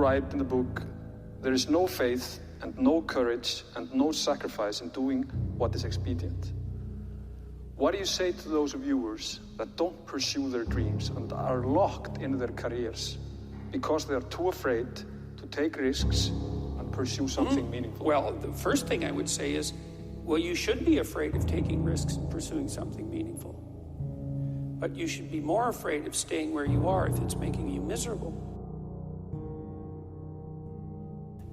write in the book, there is no faith and no courage and no sacrifice in doing what is expedient. What do you say to those viewers that don't pursue their dreams and are locked in their careers because they are too afraid to take risks and pursue something meaningful? Well, the first thing I would say is, well, you should be afraid of taking risks and pursuing something meaningful. But you should be more afraid of staying where you are if it's making you miserable.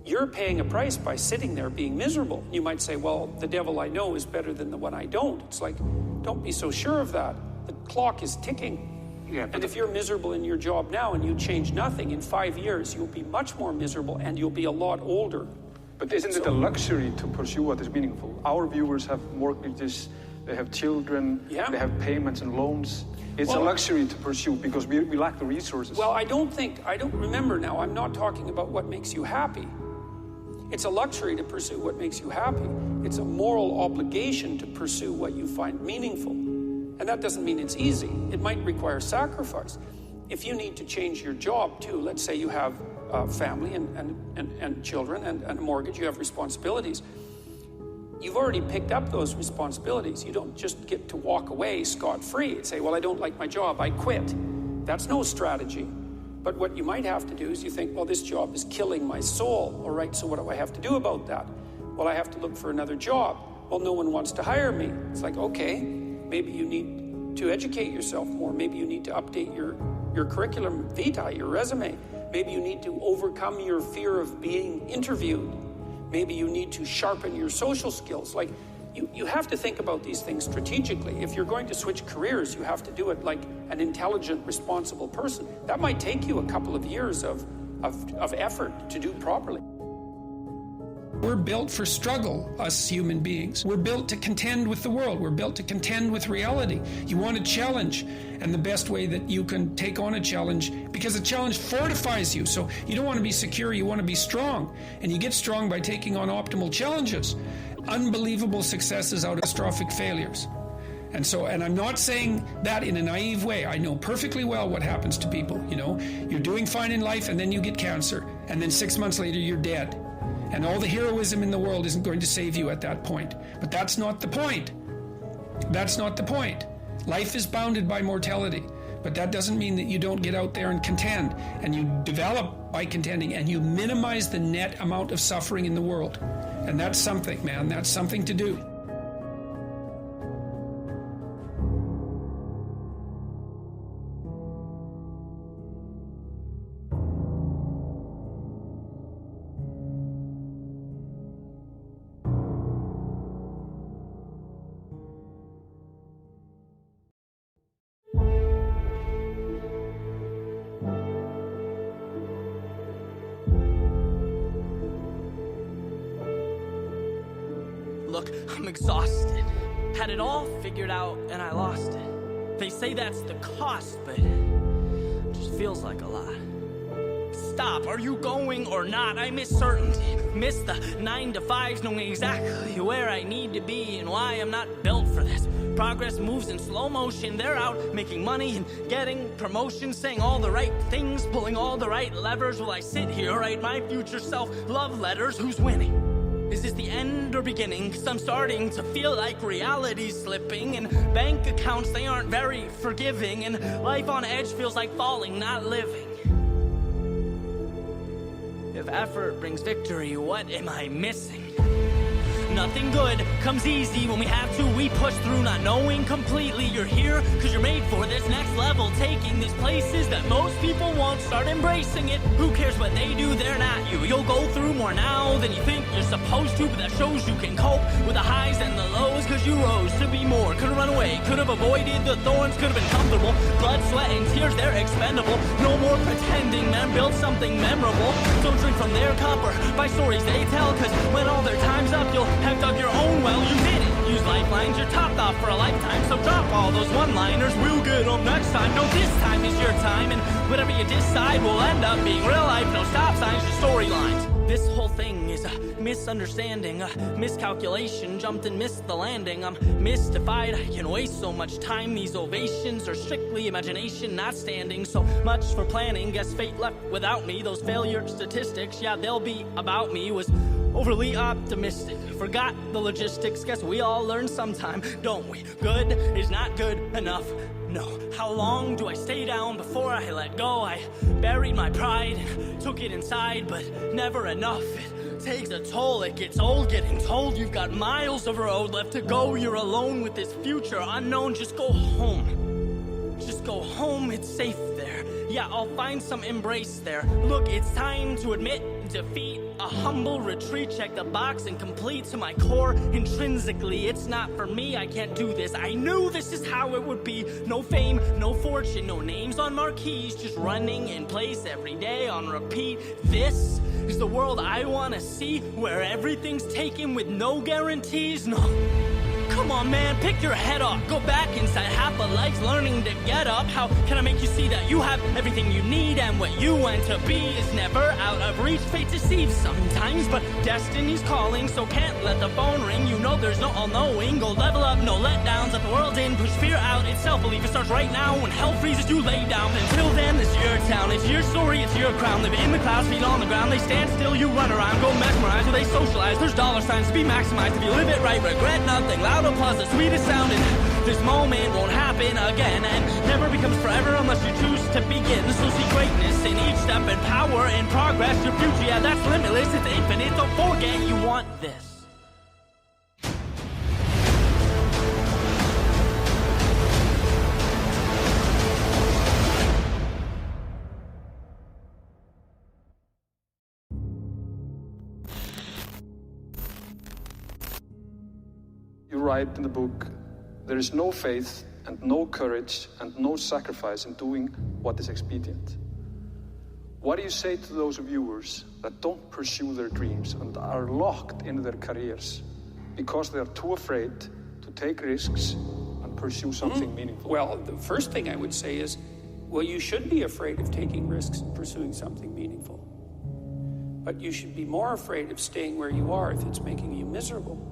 You're paying a price by sitting there being miserable. You might say, well, the devil I know is better than the one I don't. It's like, don't be so sure of that. The clock is ticking. Yeah, and if you're miserable in your job now and you change nothing, in 5 years, you'll be much more miserable and you'll be a lot older. But isn't it a luxury to pursue what is meaningful? Our viewers have mortgages, they have children, they have payments and loans. It's a luxury to pursue because we lack the resources. Well, I don't remember now, I'm not talking about what makes you happy. It's a luxury to pursue what makes you happy. It's a moral obligation to pursue what you find meaningful. And that doesn't mean it's easy. It might require sacrifice. If you need to change your job too, let's say you have a family and children and a mortgage, you have responsibilities. You've already picked up those responsibilities. You don't just get to walk away scot-free and say, well, I don't like my job, I quit. That's no strategy. But what you might have to do is you think, well, this job is killing my soul. All right, so what do I have to do about that? Well, I have to look for another job. Well, no one wants to hire me. It's like, okay, maybe you need to educate yourself more. Maybe you need to update your curriculum vitae, your resume. Maybe you need to overcome your fear of being interviewed. Maybe you need to sharpen your social skills. Like, you have to think about these things strategically. If you're going to switch careers, you have to do it like an intelligent, responsible person. That might take you a couple of years of effort to do properly. We're built for struggle, us human beings. We're built to contend with the world. We're built to contend with reality. You want a challenge, and the best way that you can take on a challenge, because a challenge fortifies you. So you don't want to be secure, you want to be strong. And you get strong by taking on optimal challenges. Unbelievable successes out of catastrophic failures. And I'm not saying that in a naive way. I know perfectly well what happens to people. You know, you're doing fine in life and then you get cancer, and then 6 months later you're dead. And all the heroism in the world isn't going to save you at that point. But that's not the point. That's not the point. Life is bounded by mortality. But that doesn't mean that you don't get out there and contend. And you develop by contending, and you minimize the net amount of suffering in the world. And that's something, man. That's something to do. Look, I'm exhausted. Had it all figured out and I lost it. They say that's the cost, but it just feels like a lot. Stop, are you going or not? I miss certainty. Miss the 9 to 5s, knowing exactly where I need to be and why I'm not built for this. Progress moves in slow motion. They're out making money and getting promotions, saying all the right things, pulling all the right levers, while I sit here, write my future self love letters. Who's winning? Is this the end or beginning? 'Cause I'm starting to feel like reality's slipping, and bank accounts, they aren't very forgiving, and life on edge feels like falling, not living. If effort brings victory, what am I missing? Nothing good comes easy. When we have to, we push through, not knowing completely. You're here because you're made for this next level, taking these places that most people won't. Start embracing it. Who cares what they do? They're not you. You'll go through more now than you think you're supposed to, but that shows you can cope with the highs and the lows, because you rose to be more. Could've run away, could've avoided the thorns, could've been comfortable. Blood, sweat, and tears, they're expendable. No more pretending, man, build something memorable. Don't drink from their cup or by stories they tell, because when all their time's up, you'll have dug your own well. You didn't use lifelines, you're topped off for a lifetime, so drop all those one-liners. We'll get them next time. No, this time is your time, and whatever you you decide will end up being real life. No stop signs, just storylines. This whole thing is a misunderstanding, a miscalculation. Jumped and missed the landing. I'm mystified. I can waste so much time. These ovations are strictly imagination, not standing. So much for planning. Guess fate left without me. Those failure statistics, yeah, they'll be about me. Was overly optimistic. Forgot the logistics. Guess we all learn sometime, don't we? Good is not good enough. No. How long do I stay down before I let go? I buried my pride and took it inside, but never enough. It takes a toll. It gets old getting told you've got miles of road left to go. You're alone with this future unknown. Just go home. Just go home. It's safe there. Yeah, I'll find some embrace there. Look, it's time to admit defeat. A humble retreat, check the box and complete to my core. Intrinsically, it's not for me, I can't do this. I knew this is how it would be. No fame, no fortune, no names on marquees. Just running in place every day on repeat. This is the world I want to see, where everything's taken with no guarantees. No. Come on, man, pick your head up. Go back inside, half a life's learning to get up. How can I make you see that you have everything you need, and what you want to be is never out of reach? Fate deceives sometimes, but destiny's calling, so can't let the phone ring. You know there's no all-knowing. Go level up, no letdowns. Let the world in, push fear out. It's self-belief, it starts right now. When hell freezes, you lay down. Until then, it's your town, it's your story, it's your crown. Live in the clouds, feet on the ground. They stand still, you run around. Go mesmerize, where they socialize. There's dollar signs to be maximized. If you live it right, regret nothing. Loud applause, the sweetest sounding. This moment won't happen again, and never becomes forever unless you choose to begin. So see greatness in each step, and power in progress. Your future, yeah, that's limitless, it's infinite. Don't forget you want this. You write in the book, there is no faith and no courage and no sacrifice in doing what is expedient. What do you say to those viewers that don't pursue their dreams and are locked in their careers because they are too afraid to take risks and pursue something meaningful? Well, the first thing I would say is, well, you should be afraid of taking risks and pursuing something meaningful. But you should be more afraid of staying where you are if it's making you miserable.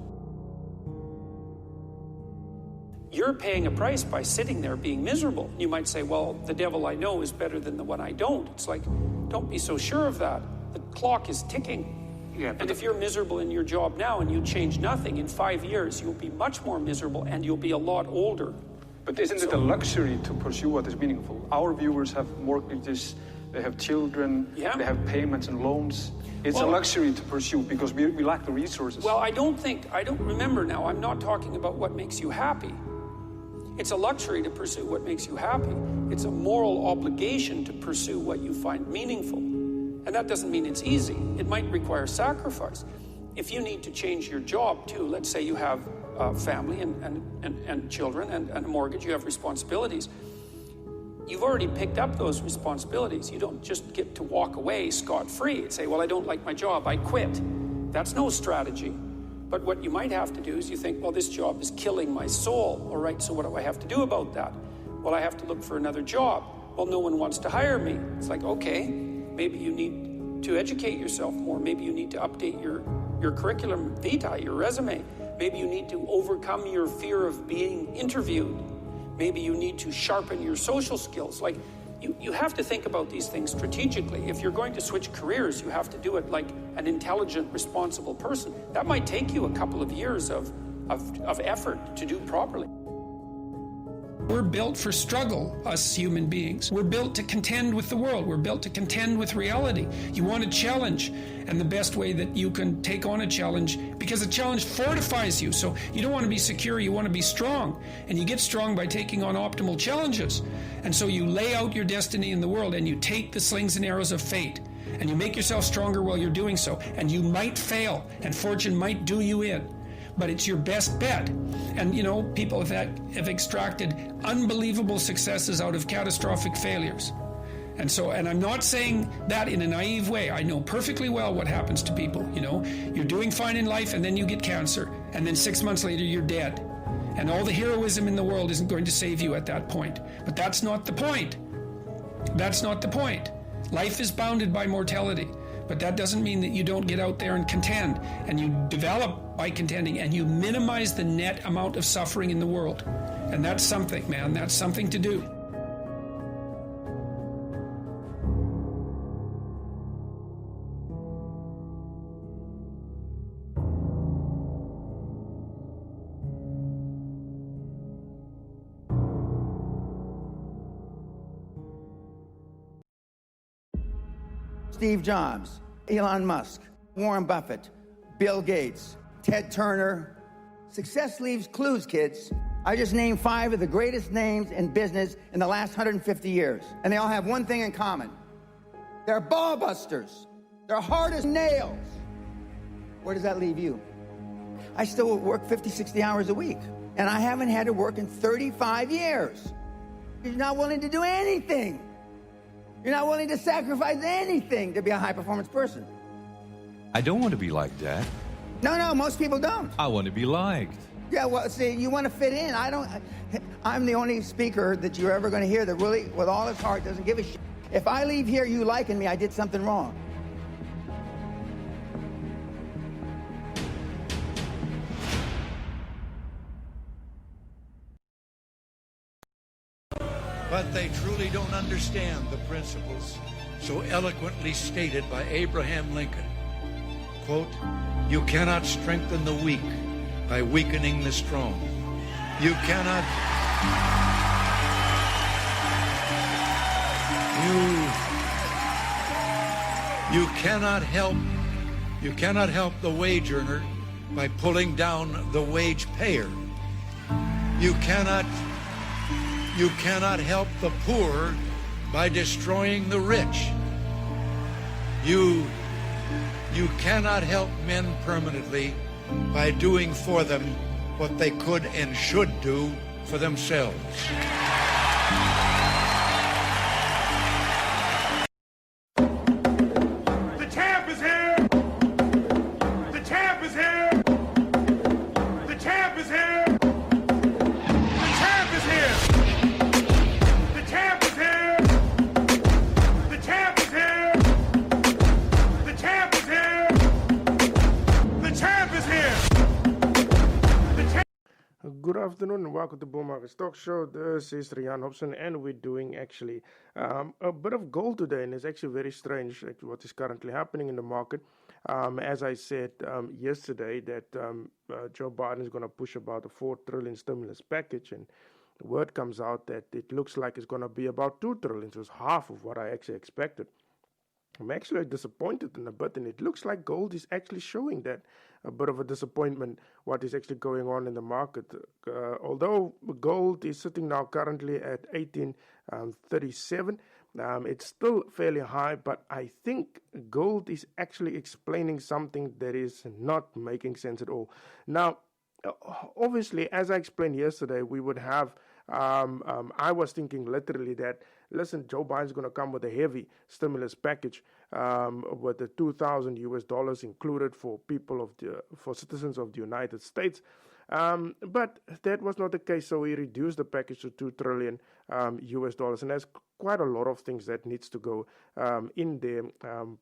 You're paying a price by sitting there being miserable. You might say, well, the devil I know is better than the one I don't. It's like, don't be so sure of that. The clock is ticking. Yeah, and if you're miserable in your job now and you change nothing, in 5 years, you'll be much more miserable and you'll be a lot older. But isn't it a luxury to pursue what is meaningful? Our viewers have mortgages, they have children, they have payments and loans. It's a luxury to pursue because we lack the resources. Well, I don't remember now, I'm not talking about what makes you happy. It's a luxury to pursue what makes you happy. It's a moral obligation to pursue what you find meaningful. And that doesn't mean it's easy. It might require sacrifice. If you need to change your job too, let's say you have a family and children and a mortgage, you have responsibilities. You've already picked up those responsibilities. You don't just get to walk away scot-free and say, well, I don't like my job, I quit. That's no strategy. But what you might have to do is you think, well, this job is killing my soul. All right, so what do I have to do about that? Well, I have to look for another job. Well, no one wants to hire me. It's like, okay, maybe you need to educate yourself more. Maybe you need to update your curriculum vitae, your resume. Maybe you need to overcome your fear of being interviewed. Maybe you need to sharpen your social skills. Like, you have to think about these things strategically. If you're going to switch careers, you have to do it like an intelligent, responsible person. That might take you a couple of years of effort to do properly. We're built for struggle, us human beings. We're built to contend with the world. We're built to contend with reality. You want a challenge, and the best way that you can take on a challenge, because a challenge fortifies you. So you don't want to be secure, you want to be strong. And you get strong by taking on optimal challenges. And so you lay out your destiny in the world, and you take the slings and arrows of fate, and you make yourself stronger while you're doing so. And you might fail, and fortune might do you in. But it's your best bet. And, you know, people have extracted unbelievable successes out of catastrophic failures. And I'm not saying that in a naive way. I know perfectly well what happens to people. You know, you're doing fine in life and then you get cancer. And then 6 months later, you're dead. And all the heroism in the world isn't going to save you at that point. But that's not the point. That's not the point. Life is bounded by mortality, but that doesn't mean that you don't get out there and contend, and you develop by contending, and you minimize the net amount of suffering in the world. And that's something, man. That's something to do. Steve Jobs, Elon Musk, Warren Buffett, Bill Gates, Ted Turner. Success leaves clues, kids. I just named 5 of the greatest names in business in the last 150 years. And they all have one thing in common. They're ball busters. They're hard as nails. Where does that leave you? I still work 50, 60 hours a week. And I haven't had to work in 35 years. You're not willing to do anything. You're not willing to sacrifice anything to be a high-performance person. I don't want to be like Dad. No, most people don't. I want to be liked. Yeah, well, see, you want to fit in. I'm the only speaker that you're ever going to hear that really, with all his heart, doesn't give a shit. If I leave here you liking me, I did something wrong. But they truly don't understand the principles so eloquently stated by Abraham Lincoln. Quote, "You cannot strengthen the weak by weakening the strong. You cannot help the wage earner by pulling down the wage payer. You cannot help the poor by destroying the rich. You cannot help men permanently by doing for them what they could and should do for themselves." The champ is here! The champ is here! The champ is here! The champ is here! The champ is here! The champ is here! The champ is here! The champ is here! Good afternoon and welcome to Bull Market Stock Show. This is Rian Hobson and we're doing actually a bit of gold today, and it's actually very strange what is currently happening in the market. As I said yesterday that Joe Biden is going to push about a $4 trillion stimulus package, and the word comes out that it looks like it's going to be about $2 trillion, so it's half of what I actually expected. I'm actually disappointed in a bit, and it looks like gold is actually showing that a bit of a disappointment what is actually going on in the market. Although gold is sitting now currently at 1837, it's still fairly high, but I think gold is actually explaining something that is not making sense at all. Now, obviously, as I explained yesterday, we would have I was thinking literally that, listen, Joe Biden's going to come with a heavy stimulus package with the $2,000 included for for citizens of the United States. But that was not the case, so he reduced the package to $2 trillion and there's quite a lot of things that needs to go in there,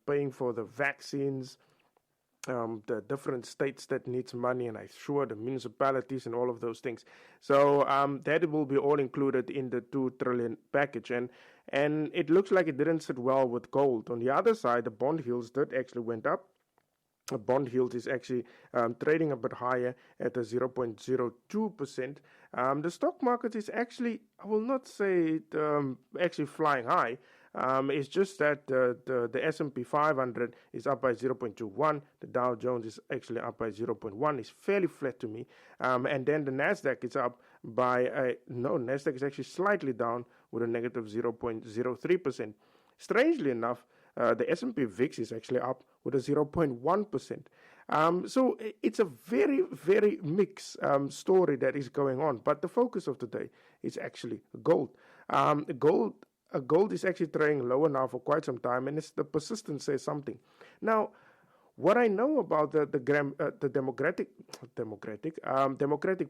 paying for the vaccines, the different states that needs money, and I'm sure the municipalities and all of those things. So that will be all included in the $2 trillion package, and it looks like it didn't sit well with gold. On the other side, the bond yields did actually went up. The bond yield is actually trading a bit higher at a 0.02%. The stock market is actually, I will not say actually flying high. It's just that the S&P 500 is up by 0.21. The Dow Jones is actually up by 0.1. It's fairly flat to me. And then the Nasdaq is up by Nasdaq is actually slightly down with a negative 0.03%. Strangely enough, the S&P VIX is actually up with a 0.1%. So it's a very, very mixed story that is going on. But the focus of today is actually gold. Gold is actually trading lower now for quite some time, and the persistence says something. Now, What I know about the Democratic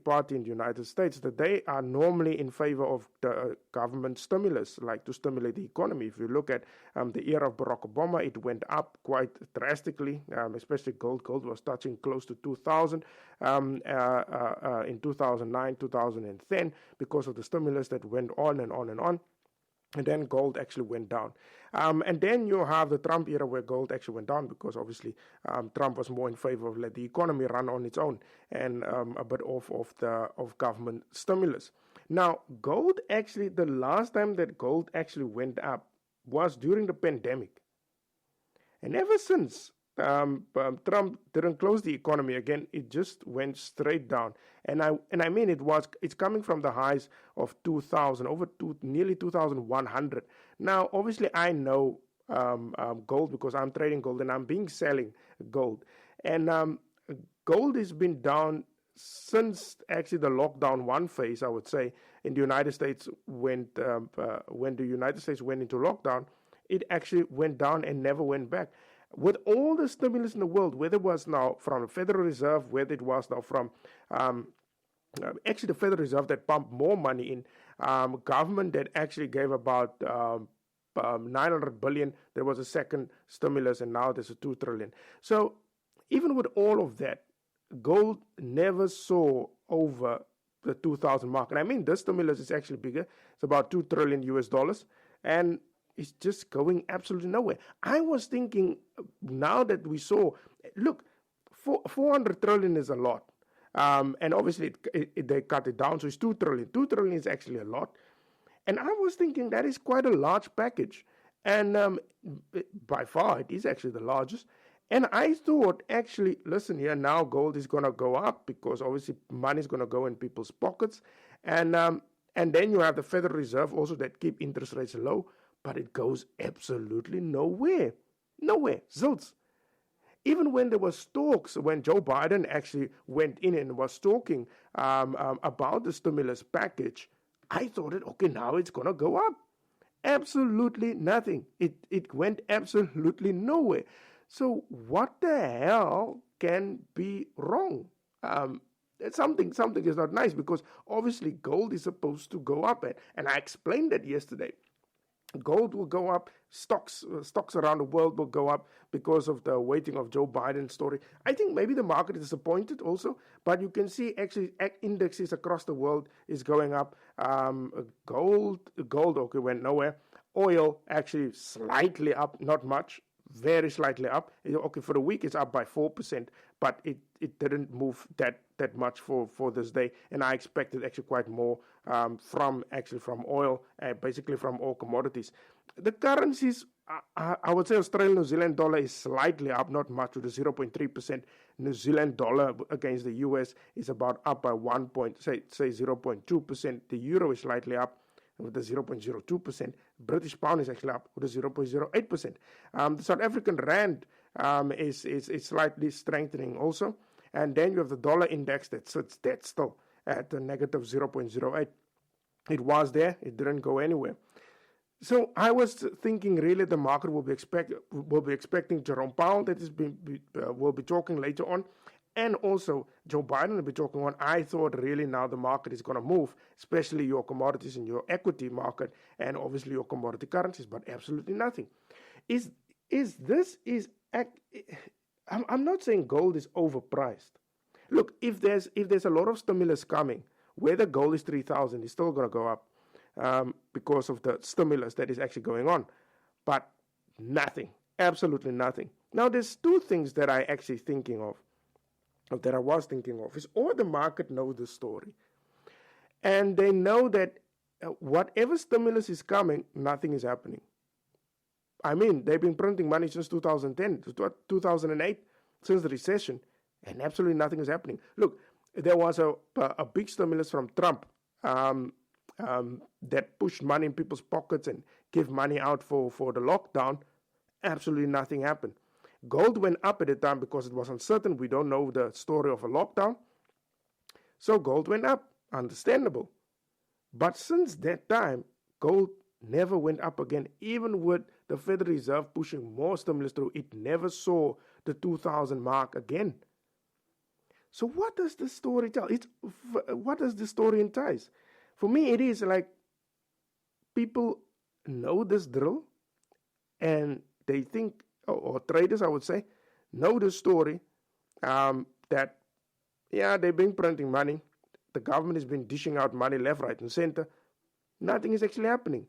Party in the United States, that they are normally in favor of the government stimulus, like to stimulate the economy. If you look at the era of Barack Obama, it went up quite drastically, especially gold. Gold was touching close to 2,000 in 2009, 2010, because of the stimulus that went on and on and on. And then gold actually went down. And then you have the Trump era where gold actually went down because obviously Trump was more in favor of let the economy run on its own and a bit of government stimulus. Now, gold actually, the last time that gold actually went up was during the pandemic. And ever since Trump didn't close the economy again, it just went straight down. And I mean it's coming from the highs of 2,000 nearly 2,100. Now obviously I know gold because I'm trading gold and I'm selling gold, and gold has been down since actually the lockdown one phase, I would say, in the United States when the United States went into lockdown. It actually went down and never went back. With all the stimulus in the world, whether it was now from the Federal Reserve, whether it was now from actually the Federal Reserve that pumped more money in, government that actually gave about 900 billion, there was a second stimulus, and now there's a 2 trillion. So even with all of that, gold never saw over the 2,000 mark. And I mean, this stimulus is actually bigger. It's about $2 trillion US, and it's just going absolutely nowhere. I was thinking, now that we saw, look, 400 trillion is a lot. And obviously they cut it down, so it's 2 trillion. 2 trillion is actually a lot. And I was thinking that is quite a large package. And by far, it is actually the largest. And I thought, actually, listen here, now gold is going to go up because obviously money is going to go in people's pockets. And then you have the Federal Reserve also that keep interest rates low. But it goes absolutely nowhere. Nowhere. Zilts. Even when there was talks, when Joe Biden actually went in and was talking about the stimulus package, I thought okay, now it's going to go up. Absolutely nothing. It went absolutely nowhere. So what the hell can be wrong? Something is not nice, because obviously gold is supposed to go up. And I explained that yesterday. Gold will go up, stocks around the world will go up because of the waiting of Joe Biden's story. I think maybe the market is disappointed also, but you can see actually indexes across the world is going up. Gold okay, went nowhere. Oil actually slightly up, not much, very slightly up. Okay, for the week it's up by 4%, but it didn't move that much for this day, and I expected actually quite more from oil, basically from all commodities. The currencies, I would say Australian New Zealand dollar is slightly up, not much, with a 0.3%. New Zealand dollar against the US is about up by 0.2%. The euro is slightly up with a 0.02%. British pound is actually up with a 0.08%. The South African rand is slightly strengthening also. And then you have the dollar index that sits dead still at a negative 0.08. It was there, it didn't go anywhere. So I was thinking really the market will be expecting Jerome Powell will be talking later on, and also Joe Biden will be talking on. I thought really now the market is going to move, especially your commodities in your equity market and obviously your commodity currencies, but absolutely nothing. I'm not saying gold is overpriced. Look, if there's a lot of stimulus coming, whether gold is 3,000, it's still going to go up because of the stimulus that is actually going on. But nothing, absolutely nothing. Now, there's two things that I actually thinking of, that I was thinking of, is all the market know the story. And they know that whatever stimulus is coming, nothing is happening. I mean, they've been printing money since 2010, 2008, since the recession, and absolutely nothing is happening. Look, there was a big stimulus from Trump that pushed money in people's pockets and gave money out for the lockdown. Absolutely nothing happened. Gold went up at the time because it was uncertain. We don't know the story of a lockdown. So gold went up, understandable. But since that time, gold never went up again. Even with the Federal Reserve pushing more stimulus through, it never saw the 2,000 mark again. So what does the story tell? What does the story entice? For me, it is like people know this drill, and they think, or traders, I would say, know the story that, yeah, they've been printing money. The government has been dishing out money left, right, and center. Nothing is actually happening.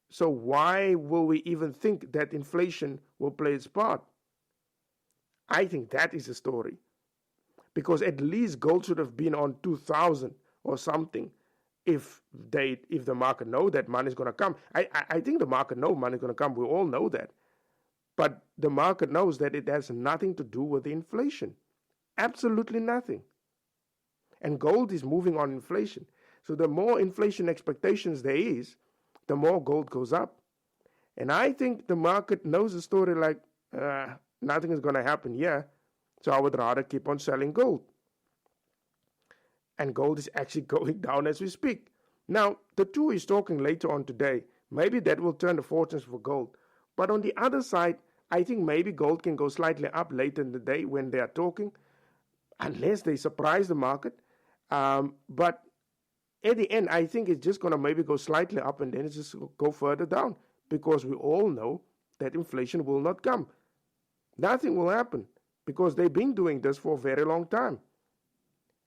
So why will we even think that inflation will play its part? I think that is the story. Because at least gold should have been on 2,000 or something if the market know that money is going to come. I think the market know money is going to come. We all know that. But the market knows that it has nothing to do with the inflation. Absolutely nothing. And gold is moving on inflation. So the more inflation expectations there is, the more gold goes up. And I think the market knows the story like, nothing is going to happen here. So I would rather keep on selling gold. And gold is actually going down as we speak. Now, the two is talking later on today. Maybe that will turn the fortunes for gold. But on the other side, I think maybe gold can go slightly up later in the day when they are talking, unless they surprise the market. But at the end, I think it's just going to maybe go slightly up and then it's just go further down, because we all know that inflation will not come. Nothing will happen, because they've been doing this for a very long time.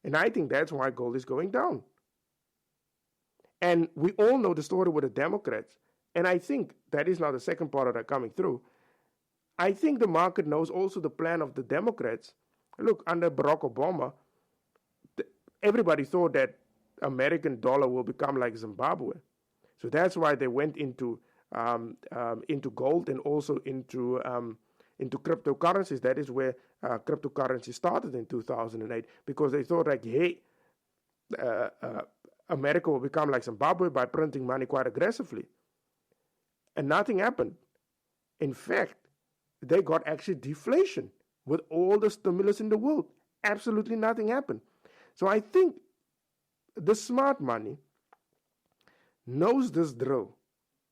And I think that's why gold is going down. And we all know the story with the Democrats. And I think that is now the second part of that coming through. I think the market knows also the plan of the Democrats. Look, under Barack Obama, everybody thought that American dollar will become like Zimbabwe. So that's why they went into gold and also into cryptocurrencies. That is where cryptocurrency started in 2008, because they thought like, hey, America will become like Zimbabwe by printing money quite aggressively. And nothing happened. In fact, they got actually deflation with all the stimulus in the world. Absolutely nothing happened. So I think the smart money knows this drill.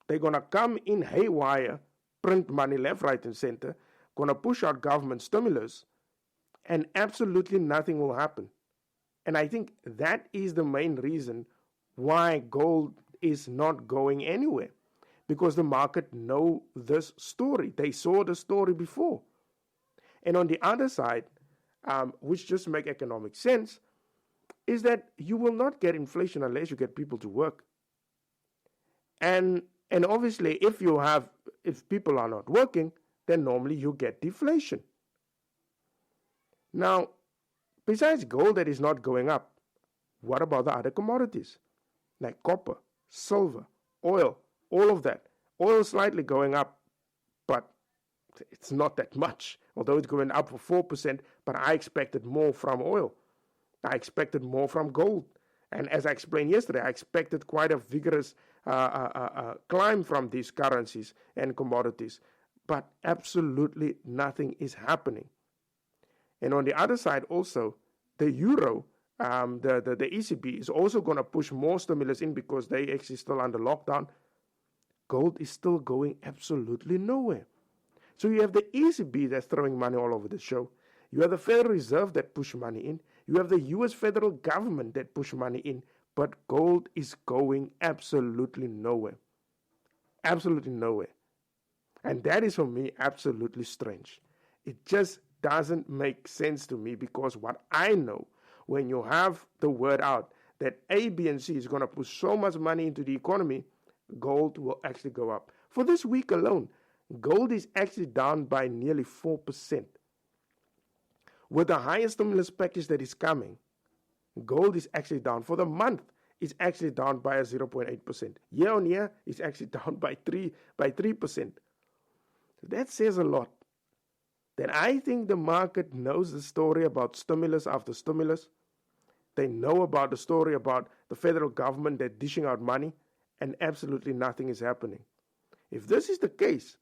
They're going to come in haywire, print money left, right, and center, going to push out government stimulus, and absolutely nothing will happen. And I think that is the main reason why gold is not going anywhere, because the market know this story. They saw the story before. And on the other side, which just make economic sense, is that you will not get inflation unless you get people to work. And obviously, if people are not working, then normally you get deflation. Now, besides gold that is not going up, what about the other commodities? Like copper, silver, oil, all of that. Oil is slightly going up, but it's not that much. Although it's going up for 4%, but I expected more from oil. I expected more from gold. And as I explained yesterday, I expected quite a vigorous climb from these currencies and commodities. But absolutely nothing is happening. And on the other side also, the euro, the ECB is also going to push more stimulus in because they actually still under lockdown. Gold is still going absolutely nowhere. So you have the ECB that's throwing money all over the show. You have the Federal Reserve that push money in. You have the US federal government that push money in. But gold is going absolutely nowhere. Absolutely nowhere. And that is for me absolutely strange. It just doesn't make sense to me, because what I know, when you have the word out that A, B, and C is going to put so much money into the economy, gold will actually go up. For this week alone, gold is actually down by nearly 4%. With the highest stimulus package that is coming, gold is actually down. For the month, it's actually down by a 0.8%. Year on year, it's actually down by 3%. So that says a lot. That I think the market knows the story about stimulus after stimulus. They know about the story about the federal government that dishing out money, and absolutely nothing is happening. If this is the case,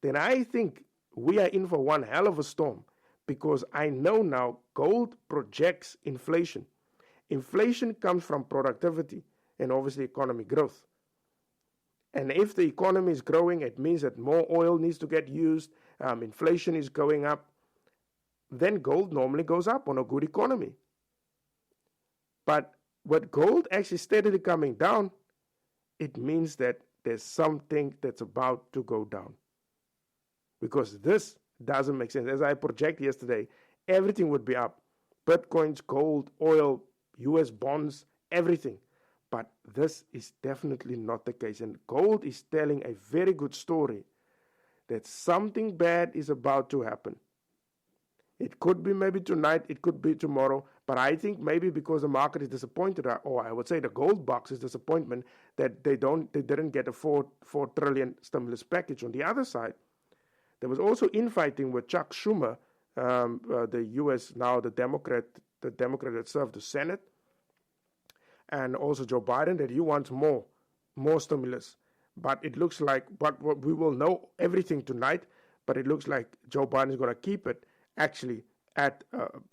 then I think we are in for one hell of a storm, because I know now gold projects inflation. Inflation comes from productivity and obviously economic growth. And if the economy is growing, it means that more oil needs to get used, inflation is going up, then gold normally goes up on a good economy. But with gold actually steadily coming down, it means that there's something that's about to go down. Because this doesn't make sense. As I projected yesterday, everything would be up. Bitcoins, gold, oil, US bonds, everything. But this is definitely not the case. And gold is telling a very good story that something bad is about to happen. It could be maybe tonight, it could be tomorrow, but I think maybe because the market is disappointed, or I would say the gold box is disappointment that they didn't get a 4 trillion stimulus package. On the other side, there was also infighting with Chuck Schumer, the U.S. now the Democrat that served the Senate, and also Joe Biden, that he wants more stimulus. But it looks like, but we will know everything tonight, but it looks like Joe Biden is going to keep it actually at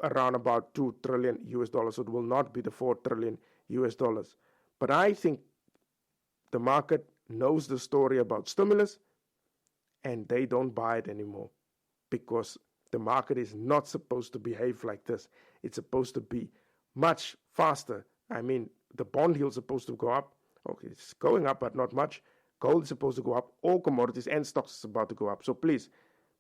around about $2 trillion US. So it will not be the 4 trillion US dollars. But I think the market knows the story about stimulus and they don't buy it anymore, because the market is not supposed to behave like this. It's supposed to be much faster. I mean, the bond yield is supposed to go up. Okay, it's going up, but not much. Gold is supposed to go up. All commodities and stocks is about to go up. So please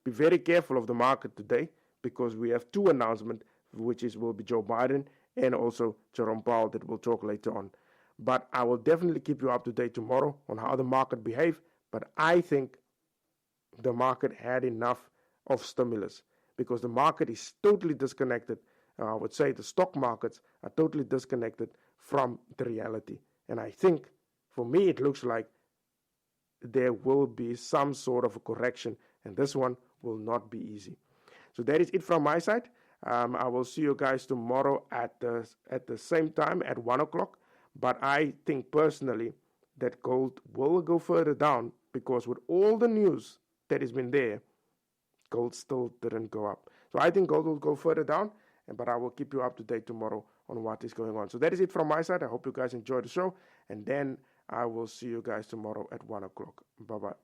be very careful of the market today, because we have two announcements, which will be Joe Biden and also Jerome Powell, that we'll talk later on. But I will definitely keep you up to date tomorrow on how the market behaves. But I think the market had enough of stimulus, because the market is totally disconnected. I would say the stock markets are totally disconnected from the reality. And I think, for me, it looks like there will be some sort of a correction, and this one will not be easy. So that is it from my side. I will see you guys tomorrow at the same time at 1 o'clock. But I think personally that gold will go further down, because with all the news that has been there, gold still didn't go up. So I think gold will go further down, but I will keep you up to date tomorrow on what is going on. So that is it from my side. I hope you guys enjoy the show, and then I will see you guys tomorrow at 1 o'clock. Bye-bye.